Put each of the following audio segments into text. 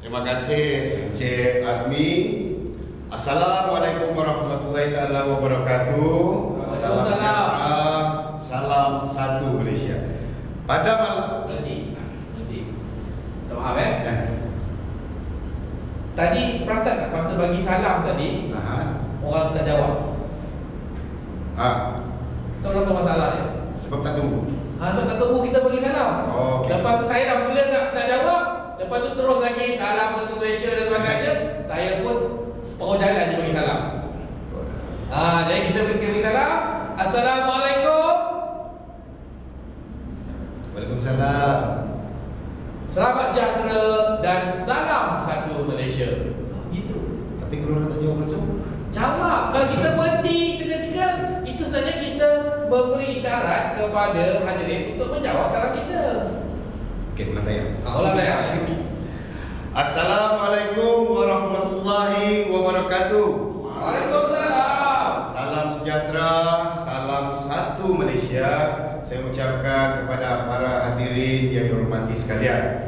Terima kasih Encik Azmi. Assalamualaikum warahmatullahi wabarakatuh. Waalaikumsalam. Salam satu Malaysia. Pada malam Berhenti. Maaf Tadi perasan tak masa bagi salam tadi orang tak jawab. Tahu apa masalah dia? Sebab tak tunggu. Sebab tak tunggu kita bagi salam. Okay. Lepas tu saya dah mula tak jawab. Lepas tu terus lagi salam satu Malaysia dan sebagainya. Saya pun separuh jalan dia bagi salam. Jadi kita bagi salam. Assalamualaikum. Waalaikumsalam. Selamat sejahtera dan salam satu Malaysia. Gitu. Tapi kalau tak jawab langsung, jawab. Kalau kita berhenti seketika, itu sebenarnya kita memberi isyarat kepada hadirin untuk menjawab salam kita. okey, ulang tayang. Ulang tayang. Assalamualaikum warahmatullahi wabarakatuh. Waalaikumsalam. Salam sejahtera, salam satu Malaysia. Saya ucapkan kepada para hadirin yang dihormati sekalian.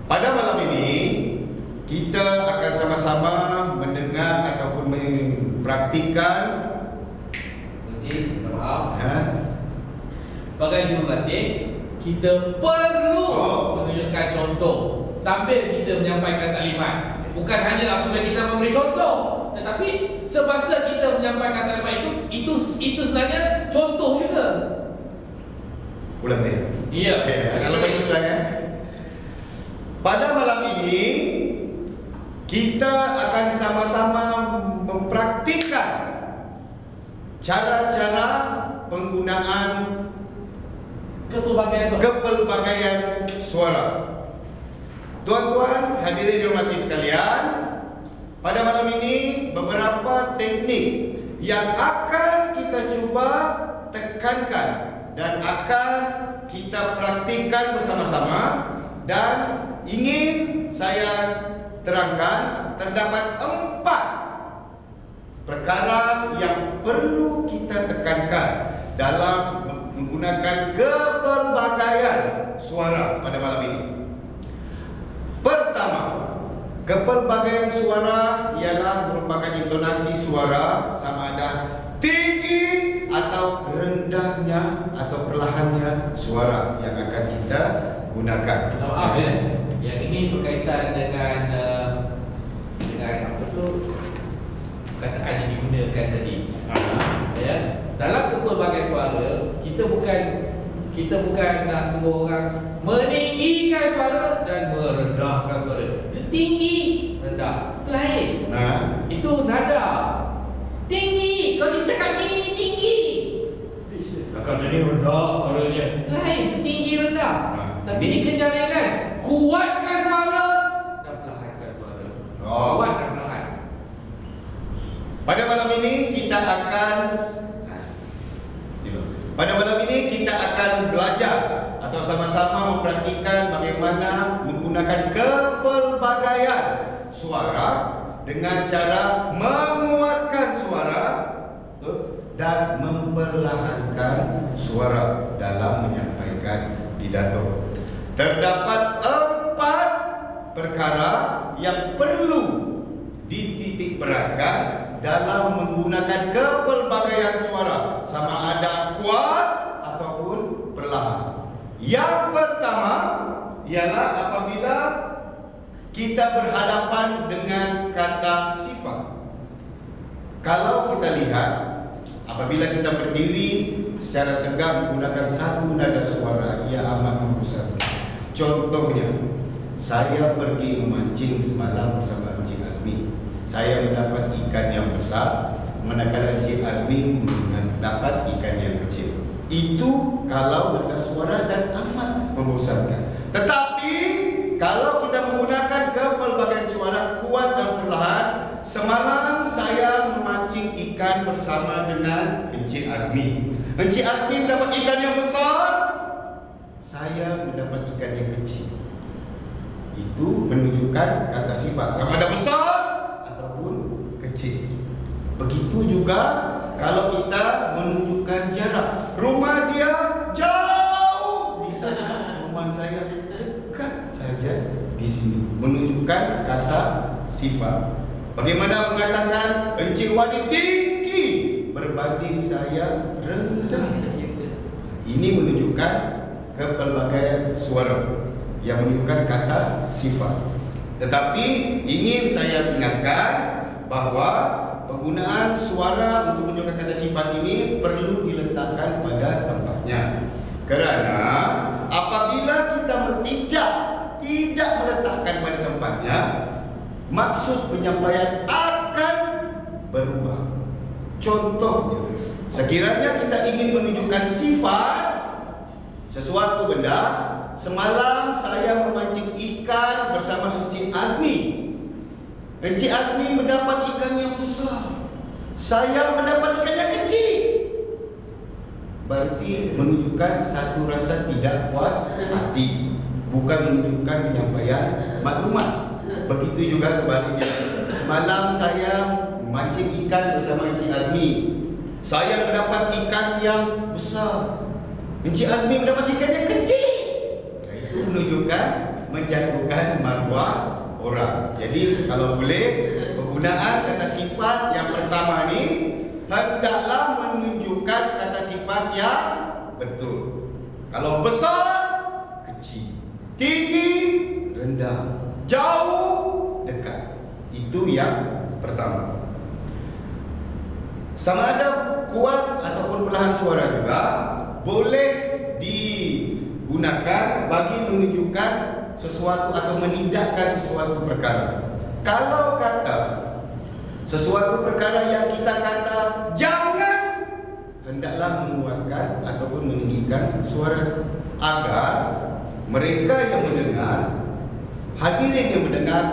Pada malam ini kita akan sama-sama mendengar ataupun mempraktikkan. Minta maaf. Sebagai jurulatih, kita perlu menunjukkan contoh sambil kita menyampaikan taklimat. Bukan hanya apabila kita memberi contoh, tetapi semasa kita menyampaikan taklimat itu sebenarnya contoh juga. Ulang tayang. Iya. Kalau bagi ulangan. Pada malam ini kita akan sama-sama mempraktikkan cara-cara penggunaan kepelbagaian suara. Tuan-tuan hadirin dihormati sekalian, pada malam ini beberapa teknik yang akan kita cuba tekankan dan akan kita praktikkan bersama-sama, dan ingin saya terangkan terdapat 4 perkara yang perlu kita tekankan dalam menggunakan kepelbagaian suara pada malam ini. Pertama, kepelbagaian suara ialah merupakan intonasi suara, sama ada tinggi atau rendahnya atau perlahannya suara yang akan kita gunakan. Maaf yang ini berkaitan dengan apa tu perkataan yang digunakan tadi. Dalam kepelbagaian suara kita bukan nak suruh orang meninggikan suara dan merendahkan suara. Itu tinggi, rendah. Itu lain. Itu nada. Tinggi. Kalau kita cakap tinggi ni tinggi. Kata ni rendah suaranya. Itu lain. Itu tinggi rendah. Tapi ini kenyataan. Kuatkan suara dan perlahankan suara. Kuat dan perlahan. Pada malam ini kita akan belajar atau sama-sama mempraktikkan bagaimana menggunakan kepelbagaian suara dengan cara menguatkan suara dan memperlahankan suara dalam menyampaikan pidato. Terdapat 4 perkara yang perlu dititik beratkan dalam menggunakan kepelbagaian suara, sama ada kuat ataupun perlahan. Yang pertama ialah apabila kita berhadapan dengan kata sifat. Kalau kita lihat, apabila kita berdiri secara tegak menggunakan satu nada suara, ia amat membosankan. Contohnya, saya pergi memancing semalam bersama Encik Azmi. Saya mendapat ikan yang besar, manakala Encik Azmi mendapat ikan yang kecil. Itu kalau nada suara dan amat membosankan. Tetapi kalau kita menggunakan kepelbagaian suara kuat dan perlahan, semalam saya memancing ikan bersama dengan Encik Azmi. Encik Azmi mendapat ikan yang besar, saya mendapat ikan yang kecil. Itu menunjukkan kata sifat, sama ada besar ataupun kecil. Begitu juga kalau kita menunjukkan jarak. Rumah dia jauh di sana, rumah saya dekat saja. saja di sini, menunjukkan kata sifat. Bagaimana mengatakan Encik Wadi tinggi berbanding saya rendah. Ini menunjukkan kepelbagaian suara yang menunjukkan kata sifat. Tetapi ingin saya ingatkan bahawa penggunaan suara untuk menunjukkan kata sifat ini perlu diletakkan pada tempatnya. Kerana apabila kita tidak meletakkan pada tempatnya, maksud penyampaian akan berubah. Contohnya, sekiranya kita ingin menunjukkan sifat sesuatu benda, semalam saya memancing ikan bersama Encik Azmi. Encik Azmi mendapat ikan yang besar, saya mendapat ikan yang kecil. Berarti menunjukkan satu rasa tidak puas hati, bukan menunjukkan penyampaian maklumat. Begitu juga sebaliknya. Semalam saya memancing ikan bersama Encik Azmi, saya mendapat ikan yang besar, Encik Azmi mendapat ikan yang kecil. Itu menunjukkan menjatuhkan maruah orang. Jadi kalau boleh, penggunaan kata sifat yang pertama ni hendaklah menunjukkan kata sifat yang betul. Kalau besar, kecil, tinggi, rendah, jauh, dekat. Itu yang pertama. Sama ada kuat ataupun perlahan suara juga boleh digunakan bagi menunjukkan sesuatu atau menindakkan sesuatu perkara. Kalau kata sesuatu perkara yang kita kata jangan, hendaklah menguatkan ataupun meninggikan suara agar mereka yang mendengar, hadirin yang mendengar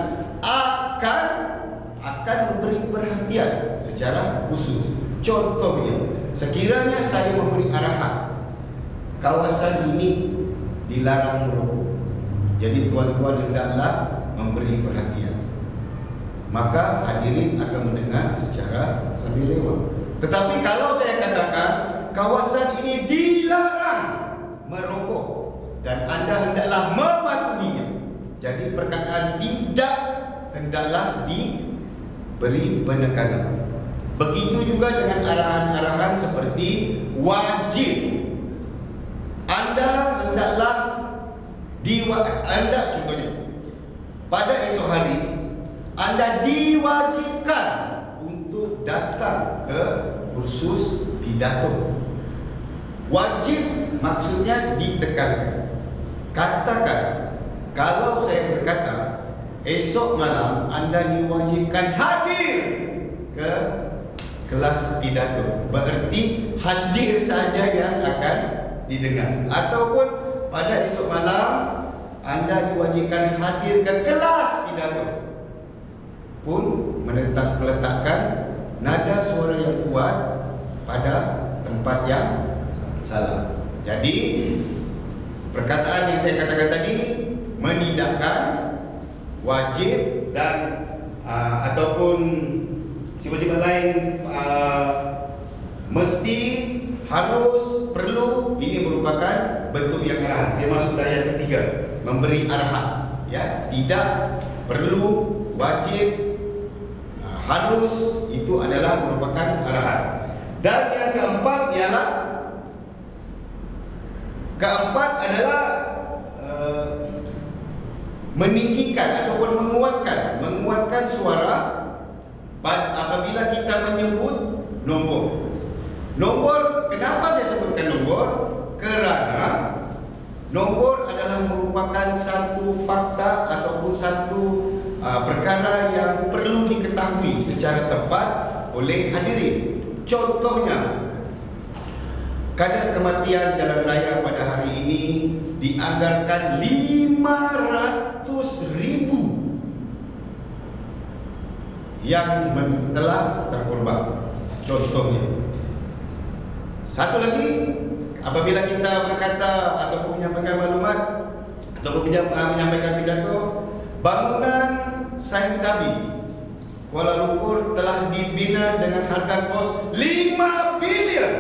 akan memberi perhatian secara khusus. Contohnya, sekiranya saya memberi arahan, kawasan ini dilarang merokok, jadi tuan-tuan hendaklah memberi perhatian, maka hadirin akan mendengar secara sambil lewat. Tetapi kalau saya katakan kawasan ini dilarang merokok dan anda hendaklah mematuhinya, jadi perkataan tidak hendaklah diberi penekanan. Begitu juga dengan arahan-arahan seperti wajib. Anda hendaklah contohnya, pada esok hari anda diwajibkan untuk datang ke kursus pidato. Wajib maksudnya ditekankan. Katakan, kalau saya berkata esok malam anda diwajibkan hadir ke kelas pidato, berarti hadir saja yang akan didengar. Ataupun pada esok malam anda diwajibkan hadir ke kelas pidato, pun meletakkan nada suara yang kuat pada tempat yang salah. Jadi perkataan yang saya katakan tadi menindakkan wajib dan ataupun sifat-sifat lain mesti, harus, perlu, ini merupakan bentuk yang arahan. Saya masuk dah yang ketiga, memberi arahan, ya. Tidak, perlu, wajib, harus, itu adalah merupakan arahan. Dan yang keempat adalah meninggikan ataupun menguatkan suara apabila kita menyebut nombor. Nombor, kenapa saya sebutkan nombor? Kerana nombor adalah merupakan satu fakta ataupun satu perkara yang perlu diketahui secara tepat oleh hadirin. Contohnya, kadar kematian jalan raya pada hari ini dianggarkan 500,000 yang telah terkorban. Contohnya. Satu lagi, apabila kita berkata ataupun menyampaikan maklumat ataupun menyampaikan pidato, bangunan Saint David Kuala Lumpur telah dibina dengan harga kos 5 bilion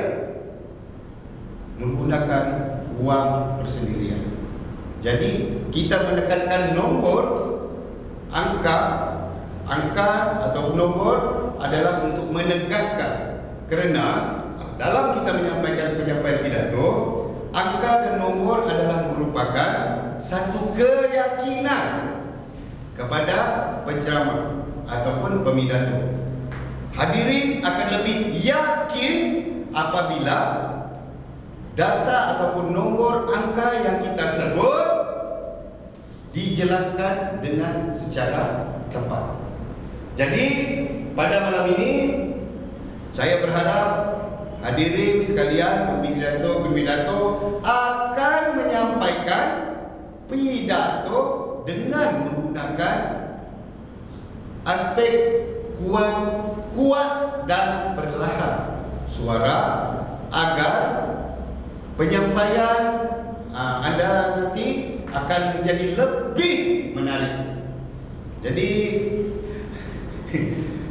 menggunakan wang persendirian. Jadi kita menekankan nombor, angka atau nombor adalah untuk menegaskan, kerana dalam kita menyampaikan penyampaian pidato, angka dan nombor adalah merupakan satu keyakinan kepada penceramah ataupun pemidato. Hadirin akan lebih yakin apabila data ataupun nombor angka yang kita sebut dijelaskan dengan secara tepat. Jadi pada malam ini saya berharap hadirin sekalian, pemidato akan menyampaikan pidato dengan menggunakan aspek kuat dan perlahan suara agar penyampaian anda nanti akan menjadi lebih menarik. Jadi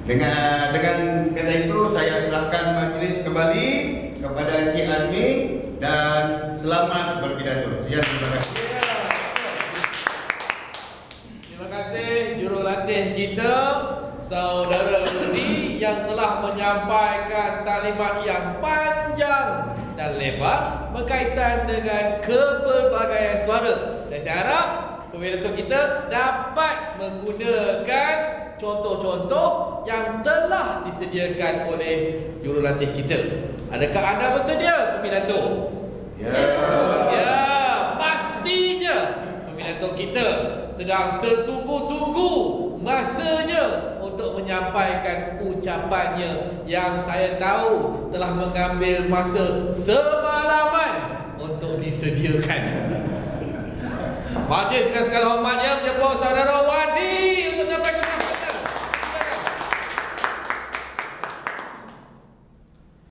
dengan kata itu saya serahkan majlis kembali kepada Encik Azmi dan selamat berpidato. Sekian, terima kasih. Terima kasih jurulatih kita Saudara Rudi yang telah menyampaikan taklimat yang panjang dan lebar berkaitan dengan kepelbagaian suara. Dan saya harap pemidato kita dapat menggunakan contoh-contoh yang telah disediakan oleh jurulatih kita. Adakah anda bersedia, pemidato? Ya, pastinya pemidato kita sedang tertunggu-tunggu masanya untuk menyampaikan ucapannya yang saya tahu telah mengambil masa semalaman untuk disediakan. Majlis dengan segala hormatnya,